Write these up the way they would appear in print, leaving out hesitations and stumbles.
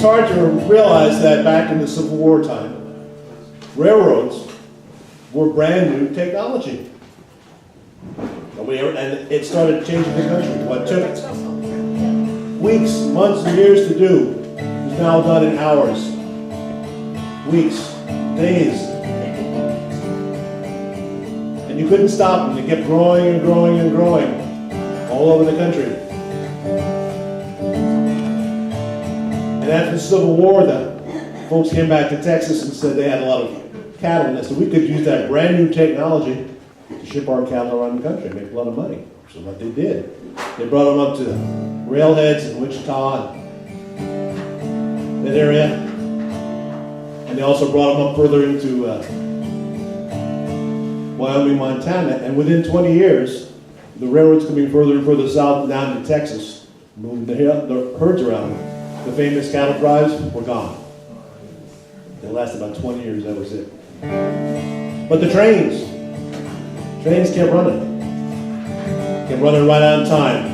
It's hard to realize that back in the Civil War time, railroads were brand new technology. And it started changing the country. What took weeks, months, and years to do is now done in hours. Weeks, days. And you couldn't stop them. They kept growing and growing and growing all over the country. And after the Civil War, the folks came back to Texas and said they had a lot of cattle in this, so we could use that brand new technology to ship our cattle around the country and make a lot of money. So what they did, they brought them up to the railheads in Wichita and that area, and they also brought them up further into Wyoming, Montana, and within 20 years, the railroads coming further and further south down to Texas, moving the herds around. The famous cattle drives were gone. They lasted about 20 years, that was it. But the trains kept running right on time.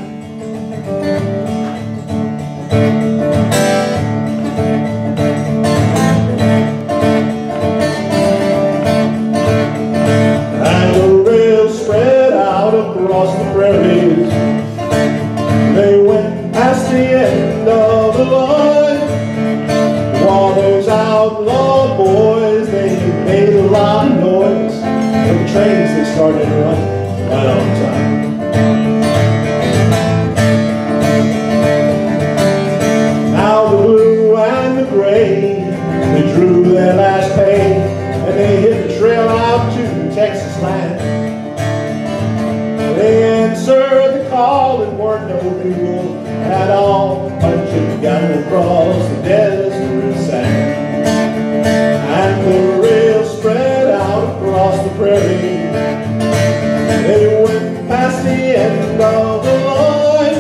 And the rails spread out across the prairies. They went past the end of the line. While those outlaw boys, they made a lot of noise. The trains, they started running right on time. Now the blue and the gray, they drew their last pay, and they hit the trail out to Texas land. They answered the call and weren't no bugle at all, punching down across the desert sand. And the rails spread out across the prairie. They went past the end of the line.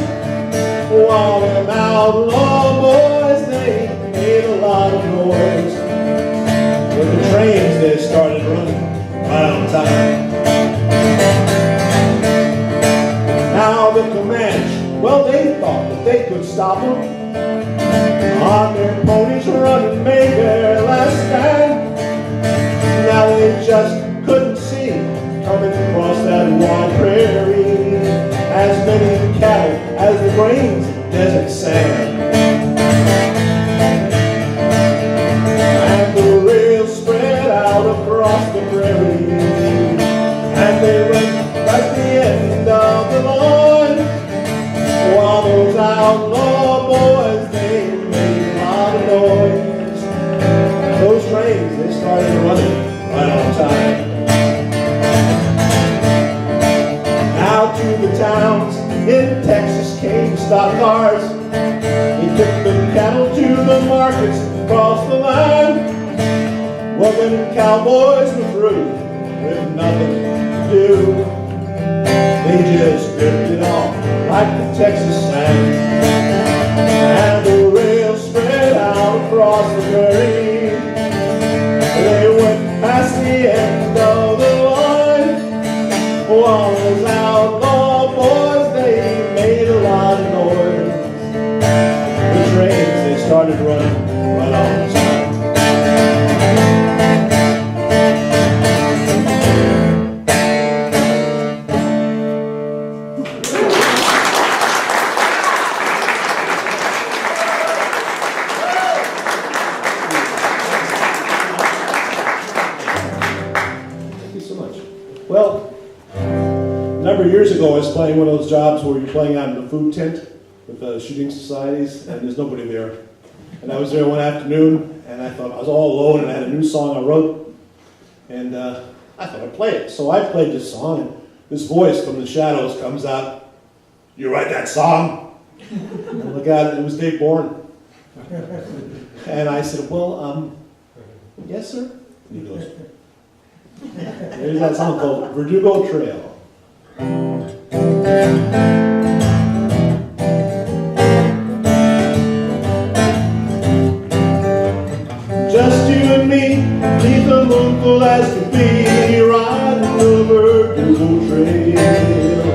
While them outlaw boys, they made a lot of noise. With the trains, they started running right on time. Now the Comanche, well, they thought that they could stop them. On their ponies running made their last stand. Now they just couldn't see coming across that wide prairie as many cattle as the grains in desert sand. And the rails spread out across the prairie, and they went right the end of the line. While those outlaw boys, they made a lot of noise. Those trains, they started running right on time. Now to the towns in Texas came stock cars. They took the cattle to the markets across the line. Well, them cowboys were through with nothing to do. They just drifted off like the Texas sand. And the rails spread out across the prairie. They went past the end of the line. While those outlaw boys, they made a lot of noise. The trains, they started running right on time. Well, a number of years ago, I was playing one of those jobs where you're playing out in the food tent with shooting societies, and there's nobody there. And I was there one afternoon, and I thought I was all alone, and I had a new song I wrote, and I thought I'd play it. So I played this song, and this voice from the shadows comes out. "You write that song?" And I look at it, it was Dave Bourne. And I said, "Well, yes, sir." And he goes, "There's that song called Verdugo Trail." Just you and me, neath the moon full as could be, riding the Verdugo Trail.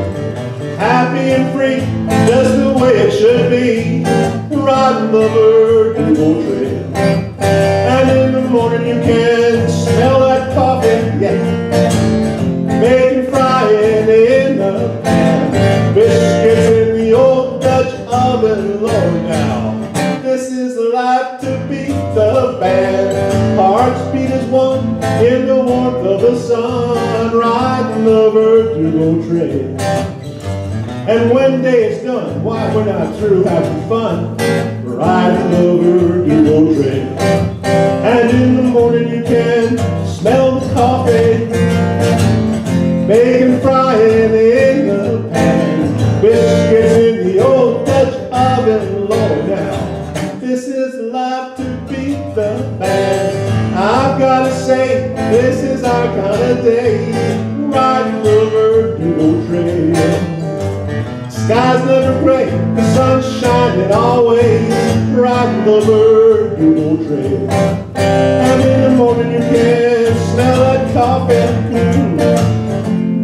Happy and free, just the way it should be, riding the Verdugo Lover Duval Trail. And in the morning you can smell that coffee, yeah, bacon frying in the pan, biscuits in the old Dutch oven, Lord now. This is the life to beat the band. Hearts beat as one in the warmth of the sun, riding Lover Duval Trail. And when day is done, why we're not through having fun, riding Lover Duval Trail. And in the morning you can smell the coffee, bacon frying in the pan, biscuits in the old Dutch oven, Lord now. This is the life to beat the band. I've gotta say, this is our kind of day, riding Lover Duval Trail. Sky's never gray, the sun's shining always, riding Lover Duval Trail. And in the morning you can smell that coffee,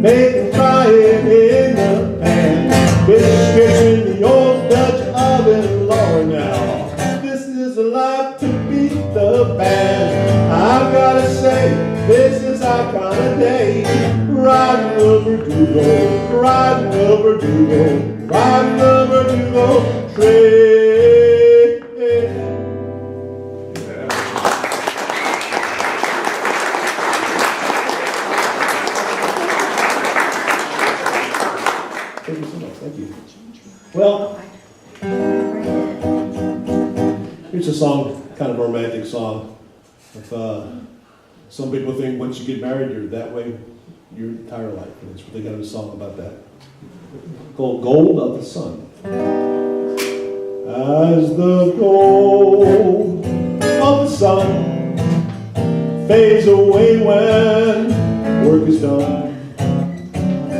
bacon frying in the pan, biscuits in the old Dutch oven, Lord now. This is a life to beat the band. I've gotta say, this is our kind of day, riding Lover Duval, riding Lover Duval, riding Lover Duval Trail. Thank you so much. Thank you. Well, here's a song, kind of a romantic song. If, some people think once you get married, you're that way your entire life. And it's really kind of a song about that. Called Gold of the Sun. As the gold of the sun fades away when work is done,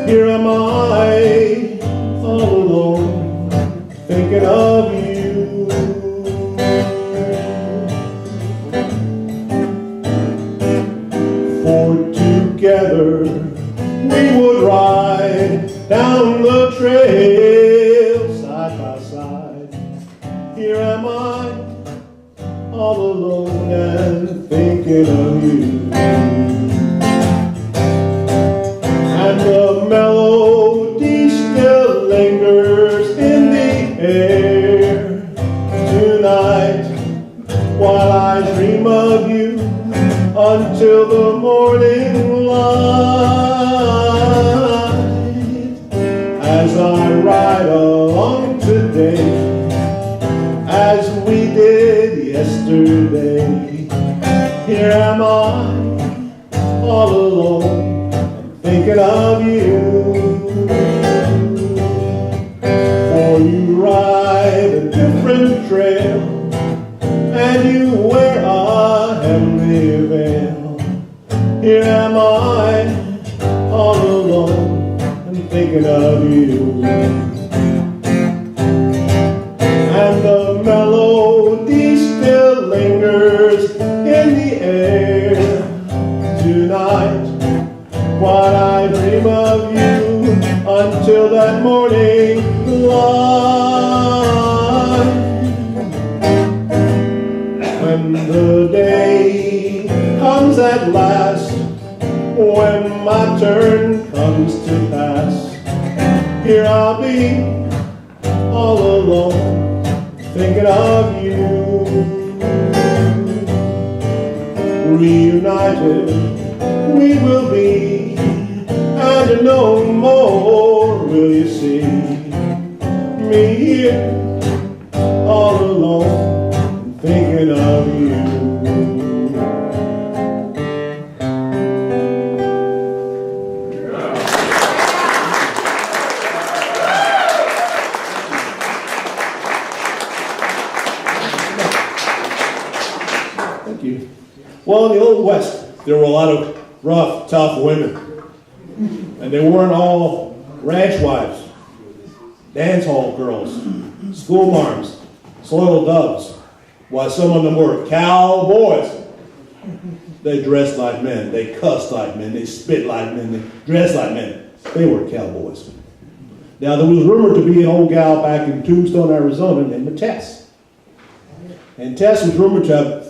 here am I all alone thinking of you. For together we would ride down the trail side by side. Here am I all alone and thinking of you. And the melody still lingers in the air tonight, while I dream of you until the morning light. As I ride along today, as we did yesterday, here am I all alone thinking of you. For you ride a different trail, and you wear a heavenly veil. Here am I all alone and thinking of you. And the melody still lingers in the air tonight, while I dream of you until that morning light. When the day comes at last, when my turn comes to pass, here I'll be all alone thinking of you. Reunited we will be, and no more will you see me here all alone thinking of you. Thank you. Well, in the Old West, there were a lot of rough, tough women. And they weren't all ranch wives, dance hall girls, school marms, soiled doves. Why, some of them were cowboys. They dressed like men, they cussed like men, they spit like men, they dressed like men. They were cowboys. Now, there was rumored to be an old gal back in Tombstone, Arizona named Tess. And Tess was rumored to have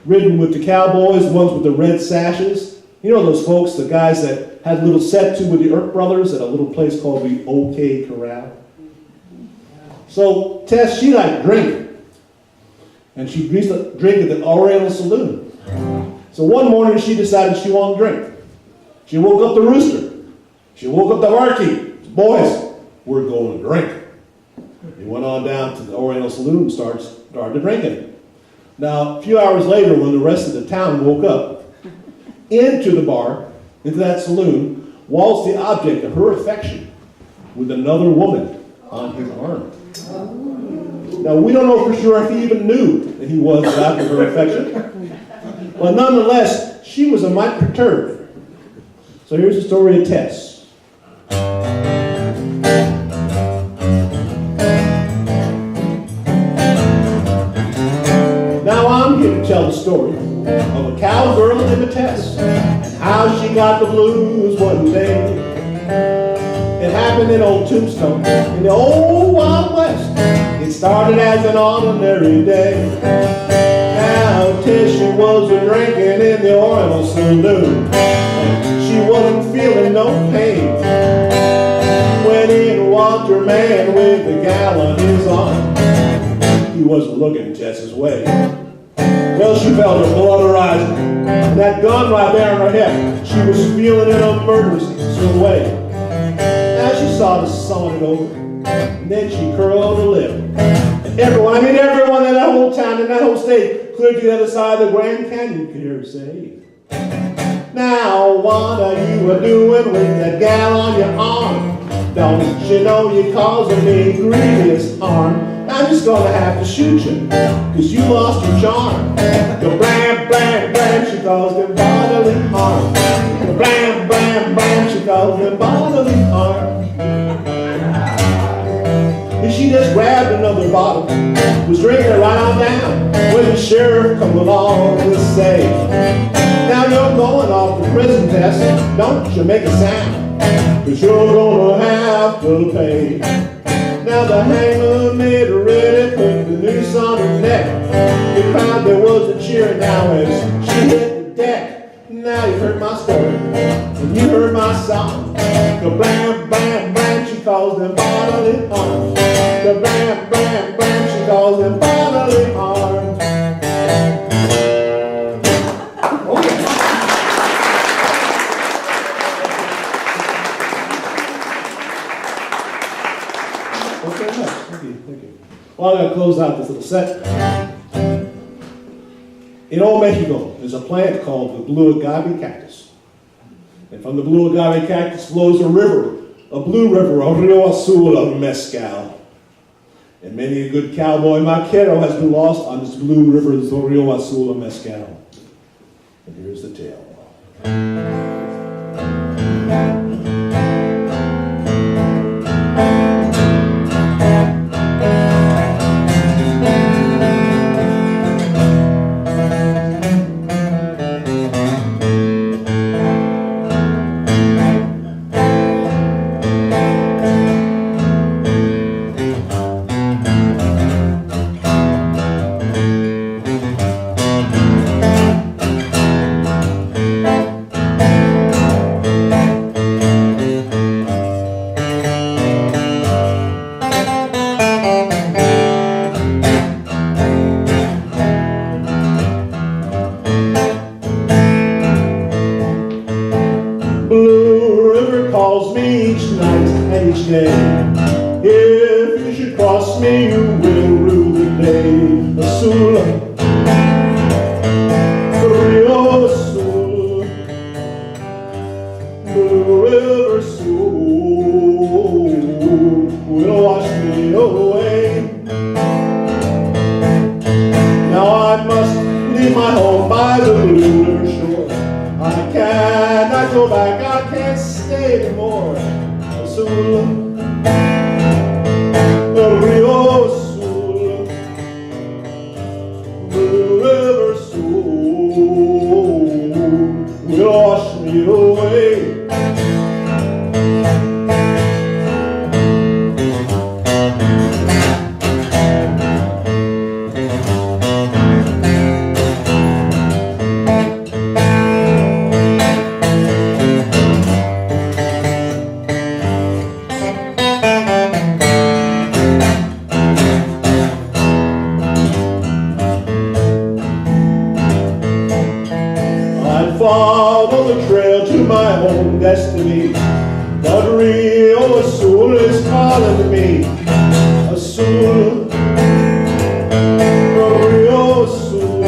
ridden with the cowboys, the ones with the red sashes. You know those folks, the guys that had a little set to with the Earp brothers at a little place called the OK Corral. So Tess, she liked to drink. And she used to drink at the Oriental Saloon. So one morning she decided she wanted to drink. She woke up the rooster. She woke up the barkeep. Boys, we're going to drink. They went on down to the Oriental Saloon and started drinking. Now, a few hours later, when the rest of the town woke up, into the bar, into that saloon, waltzed the object of her affection with another woman on his arm. Now, we don't know for sure if he even knew that he was the object of her affection. But nonetheless, she was a mite perturbed. So here's the story of Tess. Now I'm here to tell the story of a cowgirl named Tess and how she got the blues one day. It happened in old Tombstone in the old Wild West. It started as an ordinary day. Now Tess, she was a-drinking in the Oriental Saloon. She wasn't feeling no pain when in walked her man with the gal on his arm. He wasn't looking Tess's way. Well, she felt her blood rising, and that gun right there in her hip, she was feeling in a murderous sort of way. Now she saw the sun it over, and then she curled her lip. And everyone in that whole town, in that whole state, clear to the other side of the Grand Canyon could hear her say, "Now what are you a-doing with that gal on your arm? Don't you know you're causing me grievous harm? I'm just gonna have to shoot you, 'cause you lost your charm." The blam, blam, blam, she caused him bodily harm. The blam, blam, blam, she caused him bodily harm. And she just grabbed another bottle, was drinking it right on down, when the sheriff come along to say, "Now you're going off to prison, Tess, don't you make a sound, 'cause you're gonna have to pay." Now the hangman made her ready, put the noose on her neck. The crowd, there was a cheer now as she hit the deck. Now you heard my story, and you heard my song. The blam, blam, blam, she calls them bodily harm. The blam, blam, blam, she calls them bodily harm. Thank you. Well, I'm going to close out this little set. In old Mexico, there's a plant called the blue agave cactus. And from the blue agave cactus flows a river, a blue river, a Rio Azul of mezcal. And many a good cowboy maquero has been lost on this blue river, the Rio Azul of mezcal. And here's the tale. If you should cross me, you will rue the day. Azul, Rio Azul, Blue River Azul will wash me away. Now I must leave my home by the Blue River shore. I cannot go back, I can't stay anymore. Azul, Rio Azul own destiny. But Rio Azul is calling to me. Azul, Rio Azul,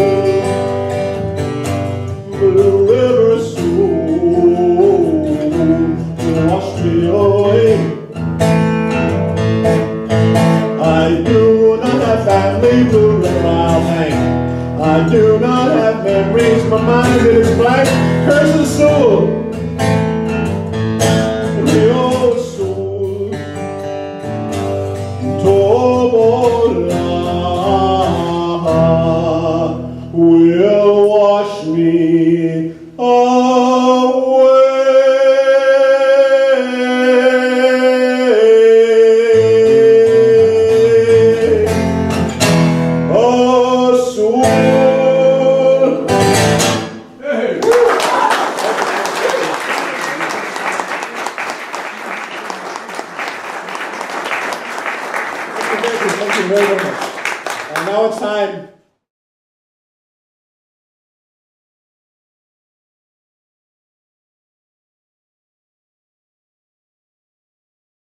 Blue River Azul, wash me away. I do not have family blue river I'll hang. I do not have memories, my mind is blank. Curse the soul, Rio Azul, Tobola will wash me away. Thank you very much. And now it's time